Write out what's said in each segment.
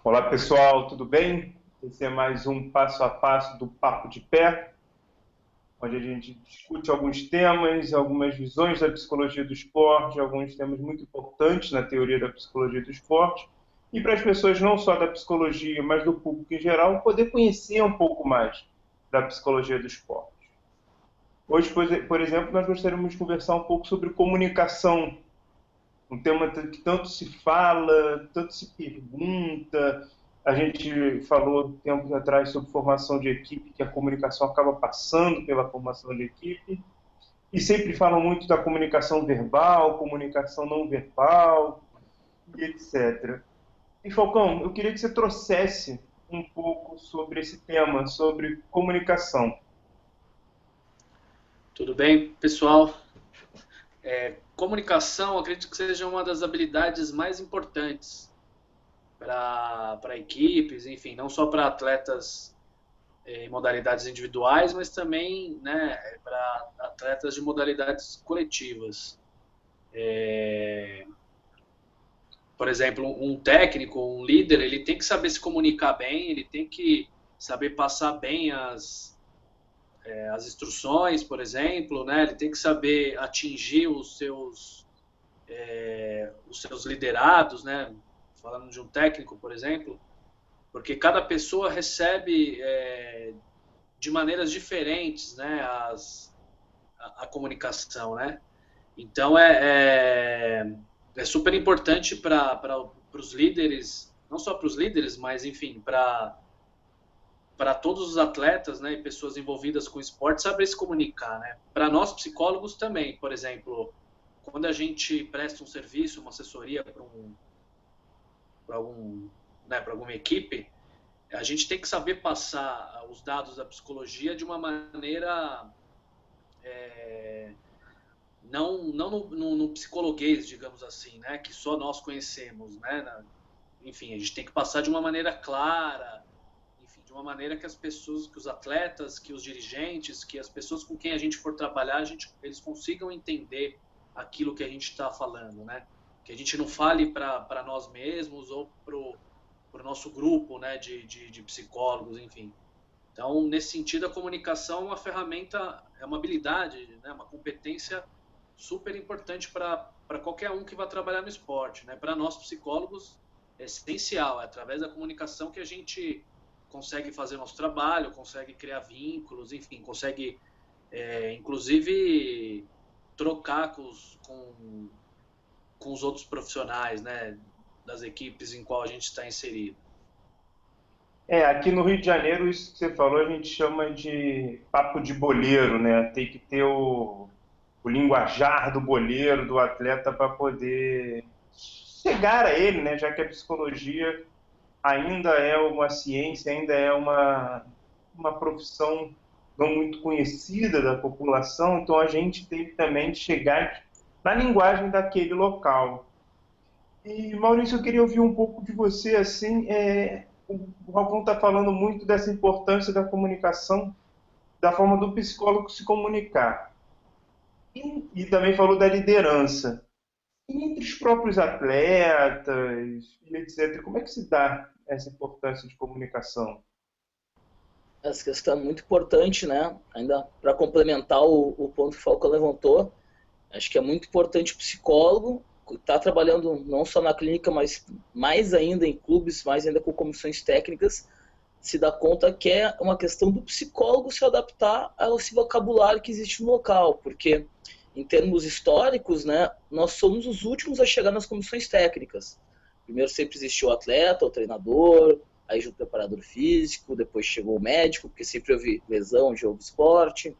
Olá pessoal, tudo bem? Esse é mais um passo a passo do Papo de Pé, onde a gente discute alguns temas, algumas visões da psicologia do esporte, alguns temas muito importantes na teoria da psicologia do esporte, e para as pessoas não só da psicologia, mas do público em geral, poder conhecer um pouco mais da psicologia do esporte. Hoje, por exemplo, nós gostaríamos de conversar um pouco sobre comunicação, um tema que tanto se fala, tanto se pergunta. A gente falou tempos atrás sobre formação de equipe, que a comunicação acaba passando pela formação de equipe, e sempre falam muito da comunicação verbal, comunicação não verbal, e etc. E Falcão, eu queria que você trouxesse um pouco sobre esse tema, sobre comunicação. Tudo bem, pessoal? Comunicação, acredito que seja uma das habilidades mais importantes para equipes, enfim, não só para atletas em modalidades individuais, mas também, né, para atletas de modalidades coletivas. Por exemplo, um técnico, um líder, ele tem que saber se comunicar bem, ele tem que saber passar bem as instruções, por exemplo, né? Ele tem que saber atingir os seus liderados, né? Falando de um técnico, por exemplo, porque cada pessoa recebe de maneiras diferentes, né? A comunicação, né? Então é super importante para os líderes, não só para os líderes, mas enfim, para todos os atletas, né, e pessoas envolvidas com o esporte saber se comunicar, né? Para nós psicólogos também, por exemplo, quando a gente presta um serviço, uma assessoria para algum, né, para alguma equipe, a gente tem que saber passar os dados da psicologia de uma maneira não no psicologuês, digamos assim, né, que só nós conhecemos, né? Enfim, a gente tem que passar de uma maneira clara, enfim, de uma maneira que as pessoas, que os atletas, que os dirigentes, que as pessoas com quem a gente for trabalhar, eles consigam entender aquilo que a gente está falando, né? Que a gente não fale para nós mesmos ou para o nosso grupo, né, de psicólogos, enfim. Então, nesse sentido, a comunicação é uma ferramenta, é uma habilidade, né, uma competência super importante para qualquer um que vai trabalhar no esporte, né? Para nós psicólogos é essencial, é através da comunicação que a gente consegue fazer nosso trabalho, consegue criar vínculos, enfim, consegue inclusive trocar com os outros profissionais, né, das equipes em qual a gente está inserido. Aqui no Rio de Janeiro, isso que você falou, a gente chama de papo de boleiro, né? Tem que ter o linguajar do boleiro, do atleta, para poder chegar a ele, né? Já que a psicologia ainda é uma ciência, ainda é uma profissão não muito conhecida da população, então a gente tem que também chegar na linguagem daquele local. E, Maurício, eu queria ouvir um pouco de você, assim, o Ralfão está falando muito dessa importância da comunicação, da forma do psicólogo se comunicar. E também falou da liderança. E entre os próprios atletas, e etc., como é que se dá essa importância de comunicação? Essa questão é muito importante, né? Ainda para complementar o ponto que o Falcão levantou, acho que é muito importante o psicólogo estar trabalhando não só na clínica, mas mais ainda em clubes, mais ainda com comissões técnicas, se dar conta que é uma questão do psicólogo se adaptar ao esse vocabulário que existe no local, porque em termos históricos, né, nós somos os últimos a chegar nas comissões técnicas. Primeiro sempre existiu o atleta, o treinador, aí o preparador físico, depois chegou o médico, porque sempre houve lesão, já houve esporte,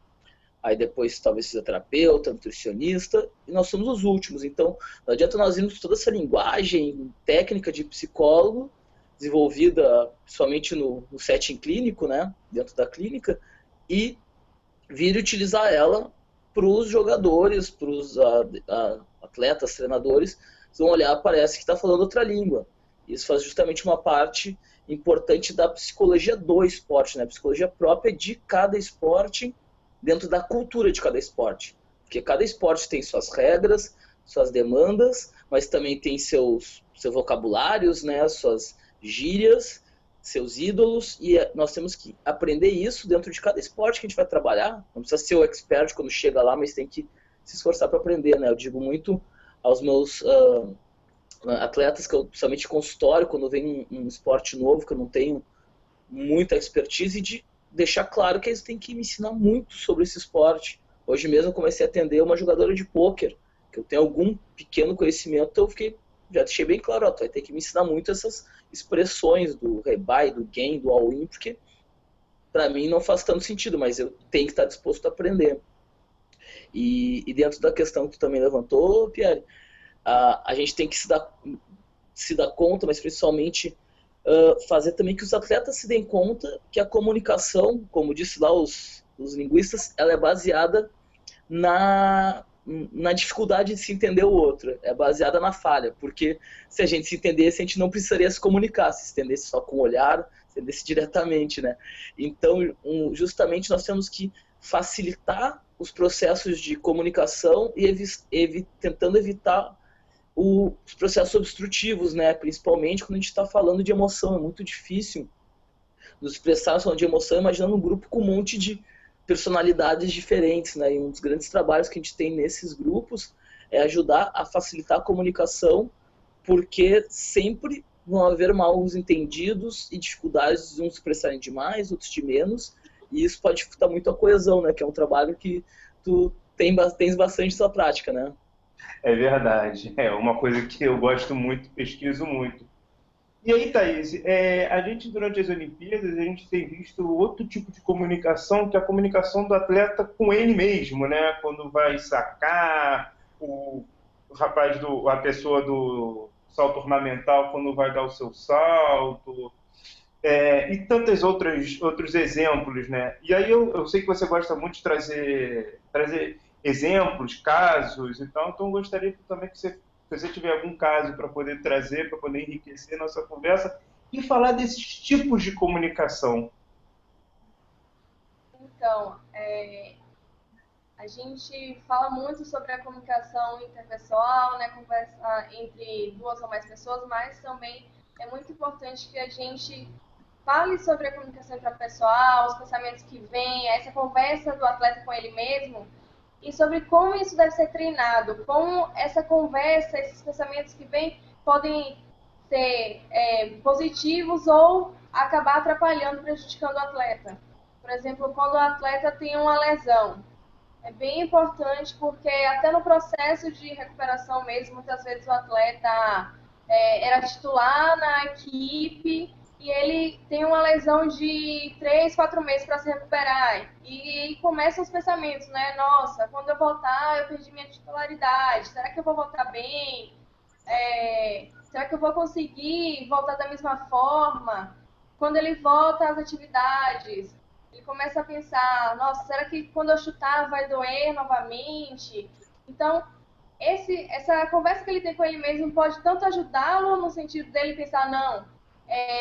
aí depois talvez fisioterapeuta, nutricionista, e nós somos os últimos. Então, não adianta nós irmos toda essa linguagem técnica de psicólogo, desenvolvida somente no setting clínico, né, dentro da clínica, e vir utilizar ela para os jogadores, para os atletas, treinadores, vão olhar, parece que está falando outra língua. Isso faz justamente uma parte importante da psicologia do esporte, né? A psicologia própria de cada esporte, dentro da cultura de cada esporte. Porque cada esporte tem suas regras, suas demandas, mas também tem seus vocabulários, né? Suas gírias, seus ídolos, e nós temos que aprender isso dentro de cada esporte que a gente vai trabalhar. Não precisa ser o expert quando chega lá, mas tem que se esforçar para aprender, né? Eu digo muito aos meus atletas, que eu, principalmente consultório, quando vem um esporte novo que eu não tenho muita expertise, de deixar claro que eles têm que me ensinar muito sobre esse esporte. Hoje mesmo eu comecei a atender uma jogadora de pôquer, que eu tenho algum pequeno conhecimento, já deixei bem claro, ó, tu vai ter que me ensinar muito essas expressões do rebuy, do gain, do all-in, porque para mim não faz tanto sentido, mas eu tenho que estar disposto a aprender. E dentro da questão que tu também levantou, Pierre, a gente tem que se dar conta, mas principalmente fazer também que os atletas se deem conta que a comunicação, como disse lá os linguistas, ela é baseada na dificuldade de se entender o outro, é baseada na falha, porque se a gente se entendesse, a gente não precisaria se comunicar, se entendesse só com o olhar, se entendesse diretamente, né? Então, justamente nós temos que facilitar os processos de comunicação e tentando evitar os processos obstrutivos, né? Principalmente quando a gente está falando de emoção, é muito difícil nos expressar falando de emoção, imaginando um grupo com um monte de personalidades diferentes, né? E um dos grandes trabalhos que a gente tem nesses grupos é ajudar a facilitar a comunicação, porque sempre vão haver mal entendidos e dificuldades de uns expressarem de mais, outros de menos, e isso pode dificultar muito a coesão, né? Que é um trabalho que tu tens bastante sua prática, né? É verdade. É uma coisa que eu gosto muito, pesquiso muito. E aí, Thaís, a gente durante as Olimpíadas, a gente tem visto outro tipo de comunicação, que é a comunicação do atleta com ele mesmo, né? Quando vai sacar, a pessoa do salto ornamental, quando vai dar o seu salto, e tantos outros exemplos, né? E aí eu sei que você gosta muito de trazer exemplos, casos e tal, então eu gostaria também que se você tiver algum caso para poder trazer, para poder enriquecer nossa conversa e falar desses tipos de comunicação. Então, a gente fala muito sobre a comunicação interpessoal, né, conversa entre duas ou mais pessoas, mas também é muito importante que a gente fale sobre a comunicação intrapessoal, os pensamentos que vêm, essa conversa do atleta com ele mesmo, e sobre como isso deve ser treinado, como essa conversa, esses pensamentos que vêm podem ser positivos ou acabar atrapalhando, prejudicando o atleta. Por exemplo, quando o atleta tem uma lesão, é bem importante porque até no processo de recuperação mesmo, muitas vezes o atleta era titular na equipe e ele tem uma lesão de 3, 4 meses para se recuperar. E começam os pensamentos, né? Nossa, quando eu voltar, eu perdi minha titularidade. Será que eu vou voltar bem? Será que eu vou conseguir voltar da mesma forma? Quando ele volta às atividades, ele começa a pensar, nossa, será que quando eu chutar vai doer novamente? Então, essa conversa que ele tem com ele mesmo pode tanto ajudá-lo no sentido dele pensar, não,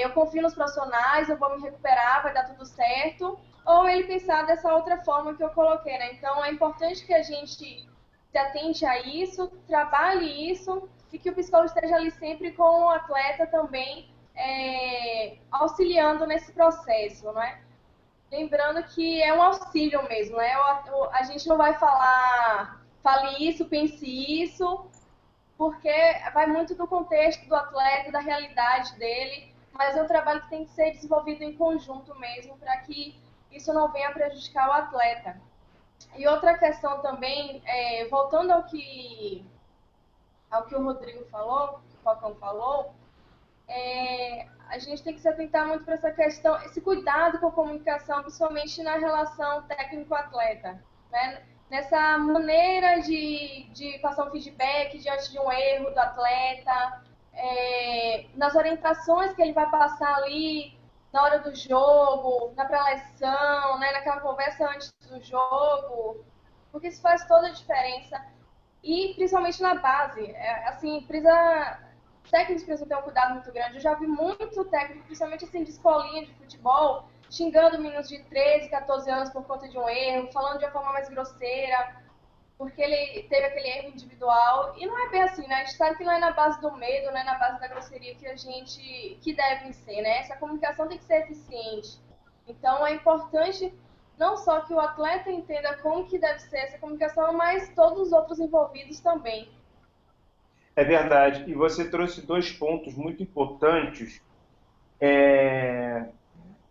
eu confio nos profissionais, eu vou me recuperar, vai dar tudo certo, ou ele pensar dessa outra forma que eu coloquei, né? Então, é importante que a gente se atente a isso, trabalhe isso, e que o psicólogo esteja ali sempre com o atleta também, auxiliando nesse processo, não é? Lembrando que é um auxílio mesmo, né? A gente não vai falar, fale isso, pense isso, porque vai muito do contexto do atleta, da realidade dele, mas é um trabalho que tem que ser desenvolvido em conjunto mesmo, para que isso não venha prejudicar o atleta. E outra questão também, voltando ao que o Rodrigo falou, o Falcão falou, a gente tem que se atentar muito para essa questão, esse cuidado com a comunicação, principalmente na relação técnico-atleta, né? Nessa maneira de passar um feedback diante de um erro do atleta, nas orientações que ele vai passar ali na hora do jogo, na pré-eleção, né? Naquela conversa antes do jogo, porque isso faz toda a diferença. E principalmente na base, assim, técnicos precisam ter um cuidado muito grande. Eu já vi muito técnico, principalmente assim, de escolinha de futebol, xingando meninos de 13, 14 anos por conta de um erro, falando de uma forma mais grosseira. porque ele teve aquele erro individual, e não é bem assim, né? A gente sabe que não é na base do medo, não é na base da grosseria que deve ser, né? Essa comunicação tem que ser eficiente. Então, é importante não só que o atleta entenda como que deve ser essa comunicação, mas todos os outros envolvidos também. É verdade. E você trouxe dois pontos muito importantes.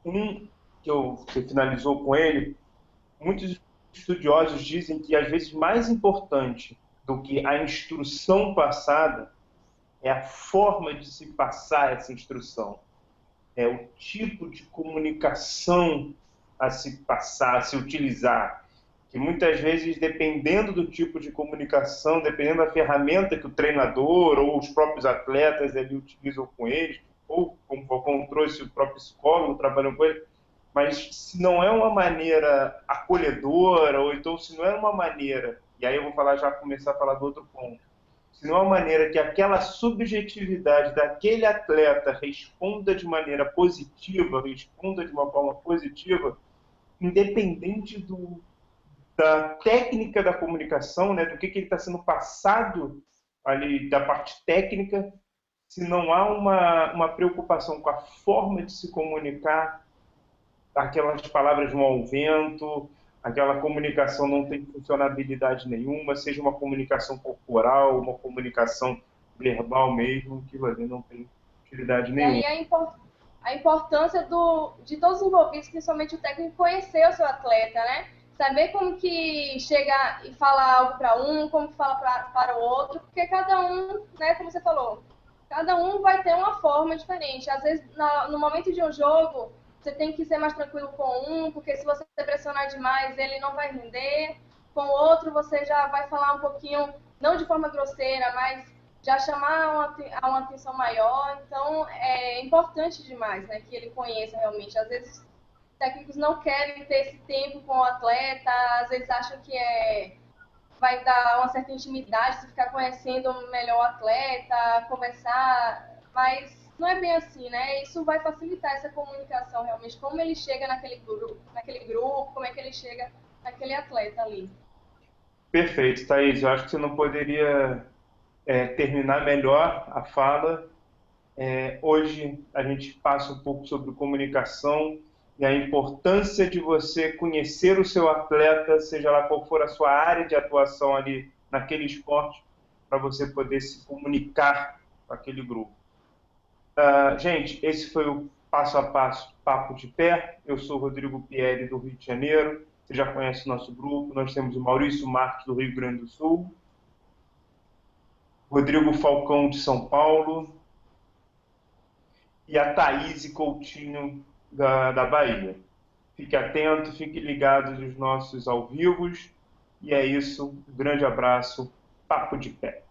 Um, você finalizou com ele, muitos estudiosos dizem que, às vezes, mais importante do que a instrução passada é a forma de se passar essa instrução. É o tipo de comunicação a se passar, a se utilizar. Que muitas vezes, dependendo do tipo de comunicação, dependendo da ferramenta que o treinador ou os próprios atletas ali utilizam com eles, ou como trouxe o próprio psicólogo trabalhando com ele, mas se não é uma maneira acolhedora, ou então se não é uma maneira, e aí eu vou começar a falar do outro ponto, se não é uma maneira que aquela subjetividade daquele atleta responda de maneira positiva, responda de uma forma positiva, independente da técnica da comunicação, né, do que ele está sendo passado ali da parte técnica, se não há uma preocupação com a forma de se comunicar, aquelas palavras vão ao vento, aquela comunicação não tem funcionabilidade nenhuma, seja uma comunicação corporal, uma comunicação verbal mesmo, aquilo ali não tem utilidade nenhuma. E aí a importância de todos os envolvidos, principalmente o técnico, conhecer o seu atleta, né? Saber como que chega e fala algo para um, como que fala para o outro, porque cada um, né, como você falou, cada um vai ter uma forma diferente. Às vezes, no momento de um jogo, você tem que ser mais tranquilo com um, porque se você pressionar demais, ele não vai render. Com o outro, você já vai falar um pouquinho, não de forma grosseira, mas já chamar a uma atenção maior. Então, é importante demais, né, que ele conheça realmente. Às vezes, técnicos não querem ter esse tempo com o atleta, às vezes acham que vai dar uma certa intimidade se ficar conhecendo melhor o atleta, conversar, mas não é bem assim, né? Isso vai facilitar essa comunicação realmente, como ele chega naquele grupo, como é que ele chega naquele atleta ali. Perfeito, Thaís. Eu acho que você não poderia terminar melhor a fala. Hoje a gente passa um pouco sobre comunicação e a importância de você conhecer o seu atleta, seja lá qual for a sua área de atuação ali naquele esporte, para você poder se comunicar com aquele grupo. Gente, esse foi o Passo a Passo Papo de Pé. Eu sou o Rodrigo Pieri, do Rio de Janeiro. Você já conhece o nosso grupo. Nós temos o Maurício Marques, do Rio Grande do Sul, Rodrigo Falcão, de São Paulo, e a Thaís Coutinho, da Bahia. Fique atento, fique ligado nos nossos ao vivos. E é isso. Um grande abraço. Papo de Pé.